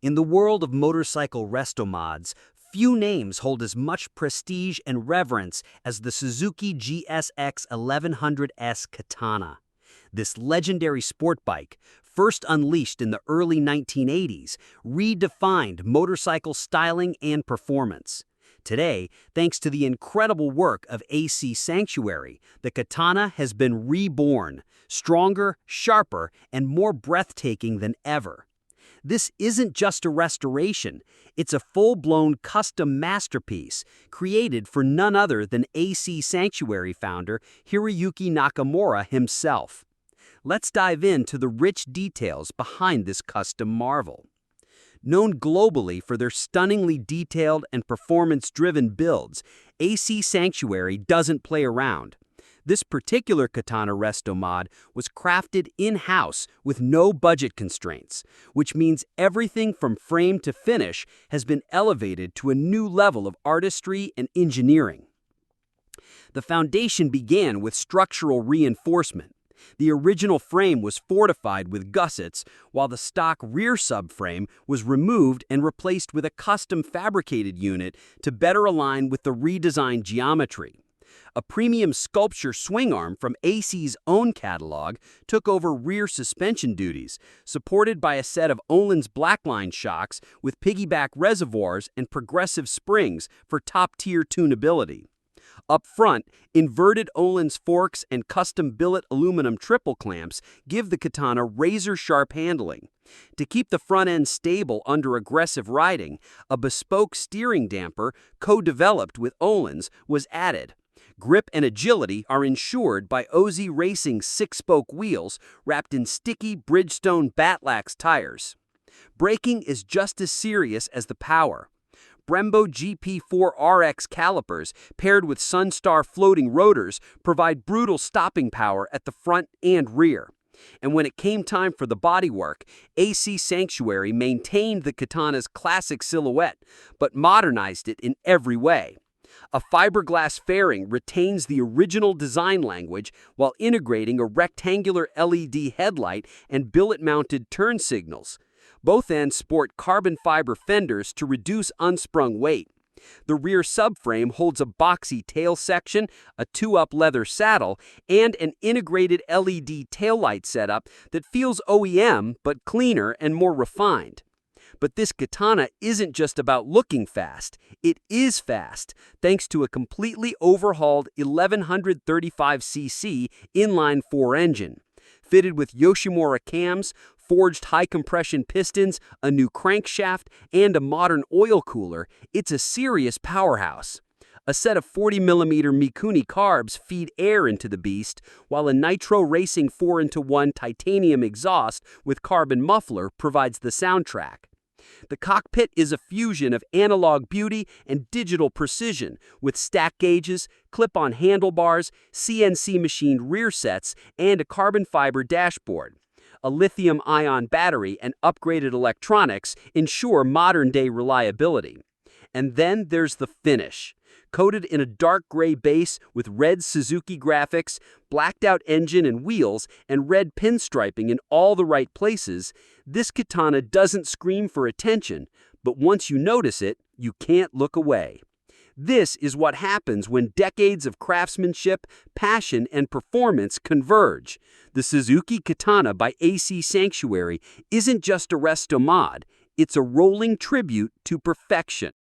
In the world of motorcycle restomods, few names hold as much prestige and reverence as the Suzuki GSX1100S Katana. This legendary sport bike, first unleashed in the early 1980s, redefined motorcycle styling and performance. Today, thanks to the incredible work of AC Sanctuary, the Katana has been reborn, stronger, sharper, and more breathtaking than ever. This isn't just a restoration, it's a full-blown custom masterpiece created for none other than AC Sanctuary founder Hiroyuki Nakamura himself. Let's dive into the rich details behind this custom marvel. Known globally for their stunningly detailed and performance-driven builds, AC Sanctuary doesn't play around. This particular Katana Restomod was crafted in-house with no budget constraints, which means everything from frame to finish has been elevated to a new level of artistry and engineering. The foundation began with structural reinforcement. The original frame was fortified with gussets, while the stock rear subframe was removed and replaced with a custom fabricated unit to better align with the redesigned geometry. A premium sculpture swing arm from AC's own catalog took over rear suspension duties, supported by a set of Öhlins blackline shocks with piggyback reservoirs and progressive springs for top-tier tunability. Up front, inverted Öhlins forks and custom billet aluminum triple clamps give the Katana razor-sharp handling. To keep the front end stable under aggressive riding, a bespoke steering damper, co-developed with Öhlins, was added. Grip and agility are ensured by OZ Racing's six-spoke wheels wrapped in sticky Bridgestone Batlax tires. Braking is just as serious as the power. Brembo GP4RX calipers paired with Sunstar floating rotors provide brutal stopping power at the front and rear. And when it came time for the bodywork, AC Sanctuary maintained the Katana's classic silhouette, but modernized it in every way. A fiberglass fairing retains the original design language while integrating a rectangular LED headlight and billet-mounted turn signals. Both ends sport carbon fiber fenders to reduce unsprung weight. The rear subframe holds a boxy tail section, a two-up leather saddle, and an integrated LED taillight setup that feels OEM but cleaner and more refined. But this Katana isn't just about looking fast, it is fast, thanks to a completely overhauled 1135cc inline-4 engine. Fitted with Yoshimura cams, forged high-compression pistons, a new crankshaft, and a modern oil cooler, it's a serious powerhouse. A set of 40mm Mikuni carbs feed air into the beast, while a Nitro Racing 4x1 titanium exhaust with carbon muffler provides the soundtrack. The cockpit is a fusion of analog beauty and digital precision, with stack gauges, clip-on handlebars, CNC machined rear sets, and a carbon fiber dashboard. A lithium-ion battery and upgraded electronics ensure modern-day reliability. And then there's the finish. Coated in a dark gray base with red Suzuki graphics, blacked-out engine and wheels, and red pinstriping in all the right places, this Katana doesn't scream for attention, but once you notice it, you can't look away. This is what happens when decades of craftsmanship, passion, and performance converge. The Suzuki Katana by AC Sanctuary isn't just a restomod, it's a rolling tribute to perfection.